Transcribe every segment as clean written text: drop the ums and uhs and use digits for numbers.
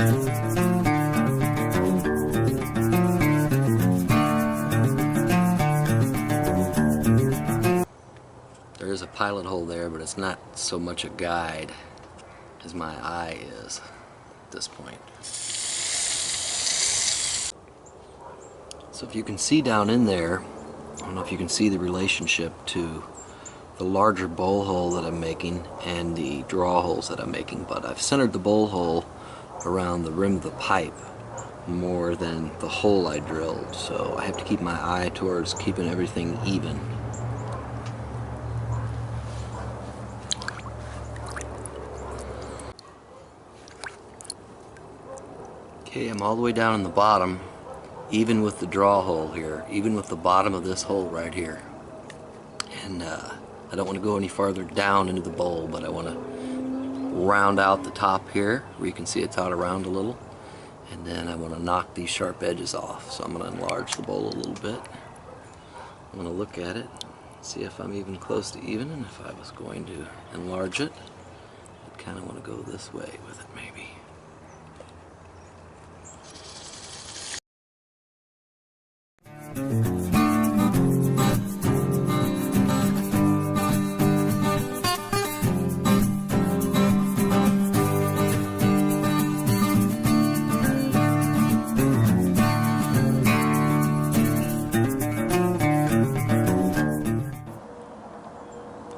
There is a pilot hole there, but it's not so much a guide as my eye is at this point. So if you can see down in there, I don't know if you can see the relationship to the larger bowl hole that I'm making and the draw holes that I'm making, but I've centered the bowl hole around the rim of the pipe more than the hole I drilled, so I have to keep my eye towards keeping everything even. Okay, I'm all the way down in the bottom, even with the draw hole here, even with the bottom of this hole right here. And I don't want to go any farther down into the bowl, but I want to round out the top here where you can see it's out around a little. And then I want to knock these sharp edges off. So I'm going to enlarge the bowl a little bit. I'm going to look at it, see if I'm even close to even, and if I was going to enlarge it, I'd kind of want to go this way with it maybe.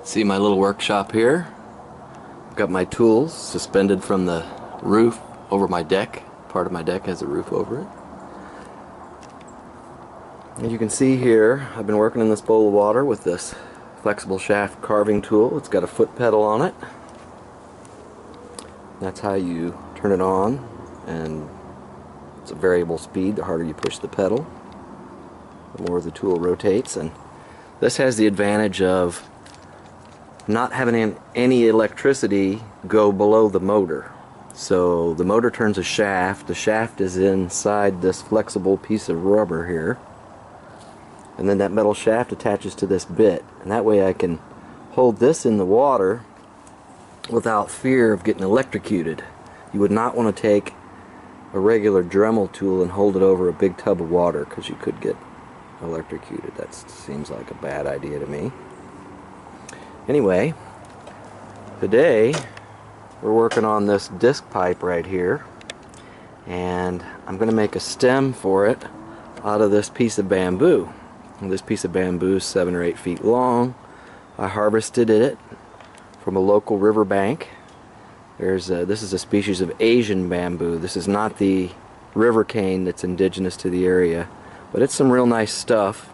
See my little workshop here? I've got my tools suspended from the roof over my deck. Part of my deck has a roof over it. As you can see here, I've been working in this bowl of water with this flexible shaft carving tool. It's got a foot pedal on it. That's how you turn it on, and it's a variable speed. The harder you push the pedal, the more the tool rotates. And this has the advantage of not having any electricity go below the motor. So the motor turns a shaft. The shaft is inside this flexible piece of rubber here, and then that metal shaft attaches to this bit, and that way I can hold this in the water without fear of getting electrocuted. You would not want to take a regular Dremel tool and hold it over a big tub of water, because you could get electrocuted. That seems like a bad idea to me. Anyway, today we're working on this disc pipe right here, and I'm going to make a stem for it out of this piece of bamboo. And this piece of bamboo is 7 or 8 feet long. I harvested it from a local riverbank. This is a species of Asian bamboo. This is not the river cane that's indigenous to the area, but it's some real nice stuff.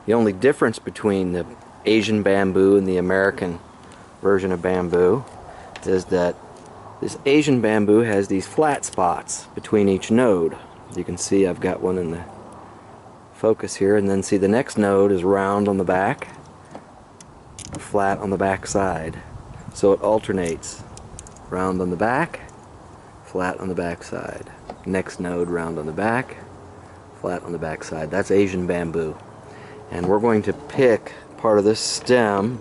The only difference between the Asian bamboo and the American version of bamboo is that this Asian bamboo has these flat spots between each node. You can see I've got one in the focus here, and then see the next node is round on the back, flat on the back side. So it alternates. Round on the back, flat on the back side. Next node, round on the back, flat on the back side. That's Asian bamboo. And we're going to pick part of this stem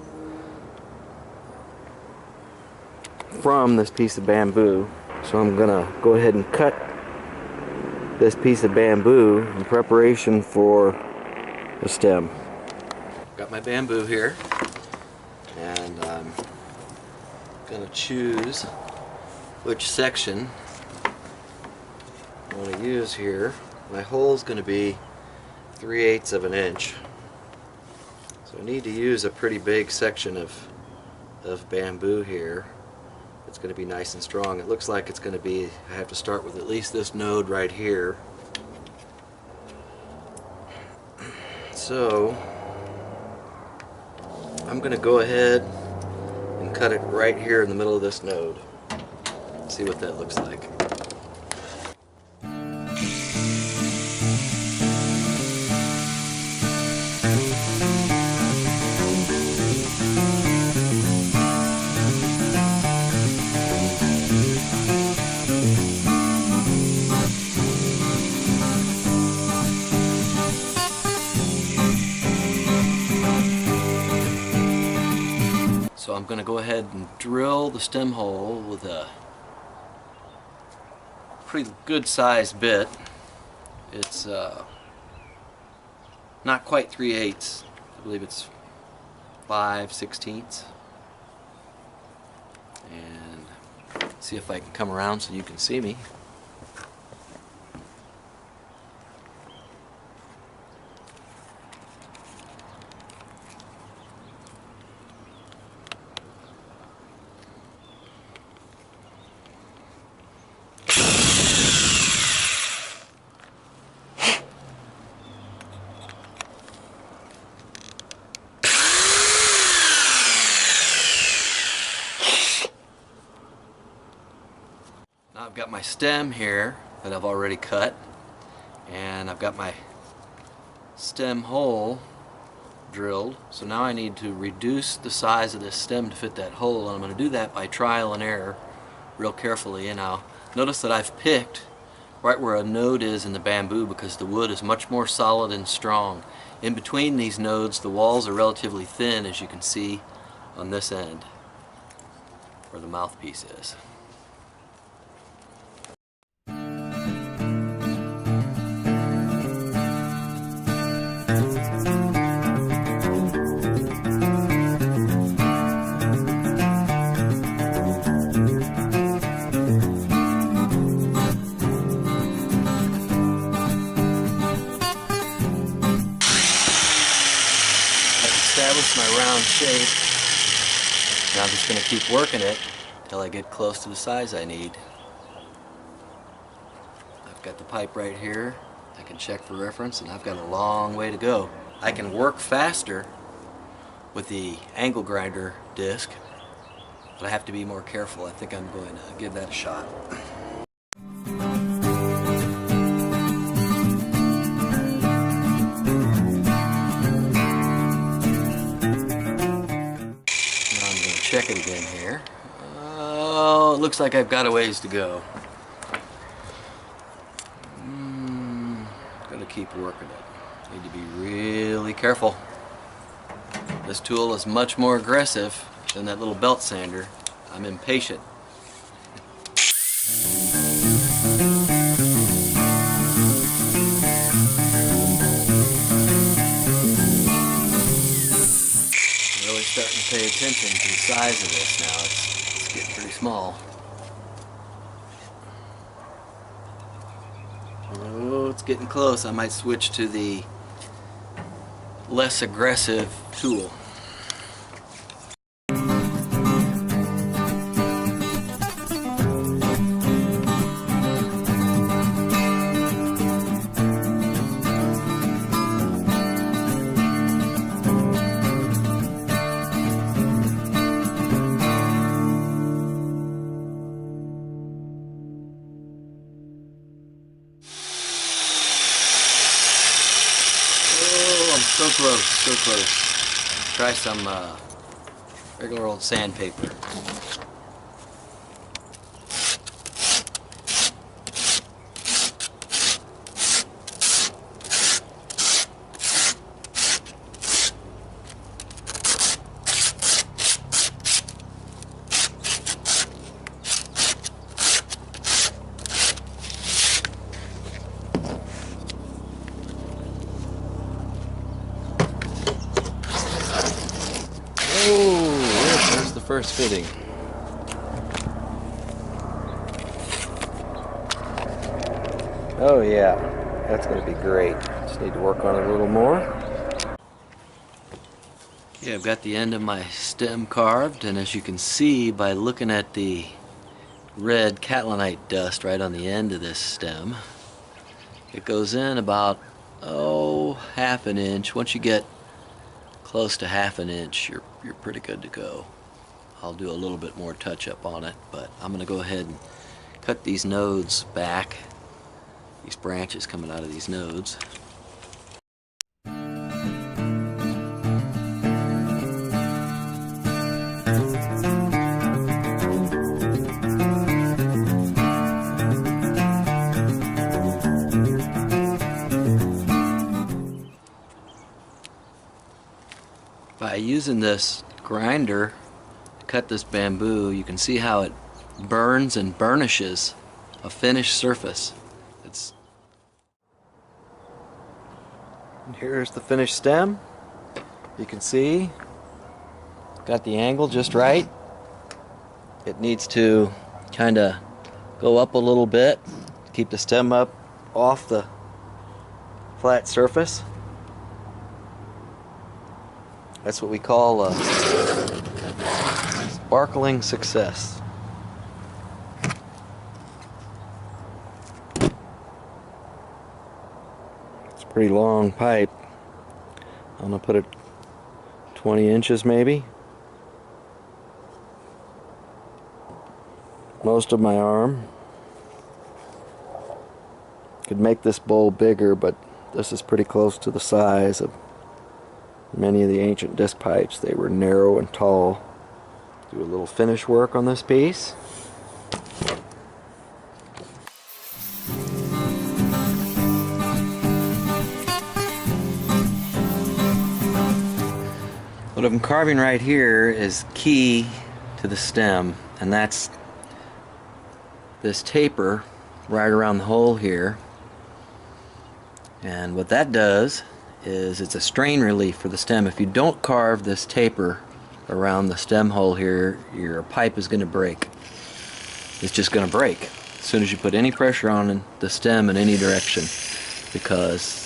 from this piece of bamboo. So I'm gonna go ahead and cut this piece of bamboo in preparation for the stem. Got my bamboo here, and I'm gonna choose which section I want to use here. My hole is going to be 3/8 of an inch. So I need to use a pretty big section of bamboo here. It's going to be nice and strong. It looks like it's going to be, I have to start with at least this node right here. So I'm going to go ahead and cut it right here in the middle of this node. See what that looks like. So I'm going to go ahead and drill the stem hole with a pretty good sized bit. It's not quite 3/8. I believe it's 5/16. And see if I can come around so you can see me. Now I've got my stem here that I've already cut, and I've got my stem hole drilled. So now I need to reduce the size of this stem to fit that hole, and I'm going to do that by trial and error real carefully. And now notice that I've picked right where a node is in the bamboo because the wood is much more solid and strong. In between these nodes the walls are relatively thin, as you can see on this end where the mouthpiece is. Establish my round shape. Now I'm just going to keep working it until I get close to the size I need. I've got the pipe right here. I can check for reference, and I've got a long way to go. I can work faster with the angle grinder disc, but I have to be more careful. I think I'm going to give that a shot. Check it again here. Oh, it looks like I've got a ways to go. Gotta keep working it. Need to be really careful. This tool is much more aggressive than that little belt sander. I'm impatient. Starting to pay attention to the size of this now. It's getting pretty small. Oh, it's getting close. I might switch to the less aggressive tool. So close, so close. Try some regular old sandpaper. Oh, there's the first fitting. Oh yeah, that's going to be great. Just need to work on it a little more. Yeah, I've got the end of my stem carved, and as you can see by looking at the red Catlinite dust right on the end of this stem, it goes in about, oh, half an inch. Once you get close to half an inch, you're pretty good to go. I'll do a little bit more touch up on it, but I'm going to go ahead and cut these nodes back, these branches coming out of these nodes. By using this grinder to cut this bamboo, you can see how it burns and burnishes a finished surface. And here's the finished stem. You can see, got the angle just right. It needs to kind of go up a little bit, keep the stem up off the flat surface. That's what we call a sparkling success. It's a pretty long pipe. I'm gonna put it 20 inches maybe. Most of my arm. Could make this bowl bigger, but this is pretty close to the size of many of the ancient disc pipes. They were narrow and tall. Do a little finish work on this piece. What I'm carving right here is key to the stem, and that's this taper right around the hole here. And what that does is it's a strain relief for the stem. If you don't carve this taper around the stem hole here, your pipe is going to break. It's just going to break as soon as you put any pressure on the stem in any direction, because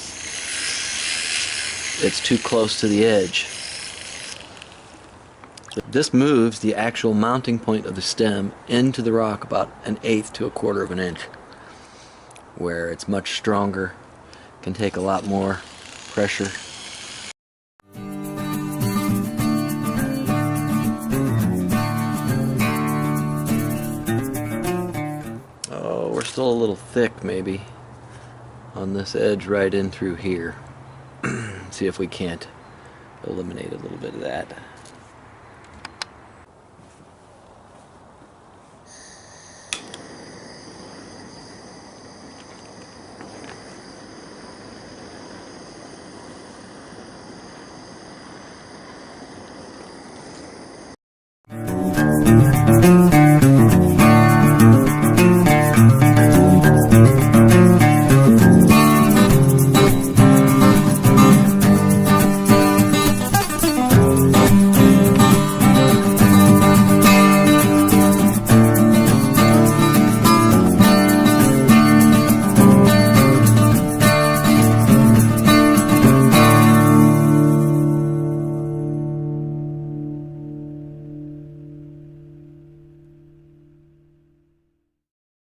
it's too close to the edge. This moves the actual mounting point of the stem into the rock about 1/8 to 1/4 of an inch, where it's much stronger, can take a lot more pressure. Oh, we're still a little thick maybe on this edge right in through here. See if we can't eliminate a little bit of that.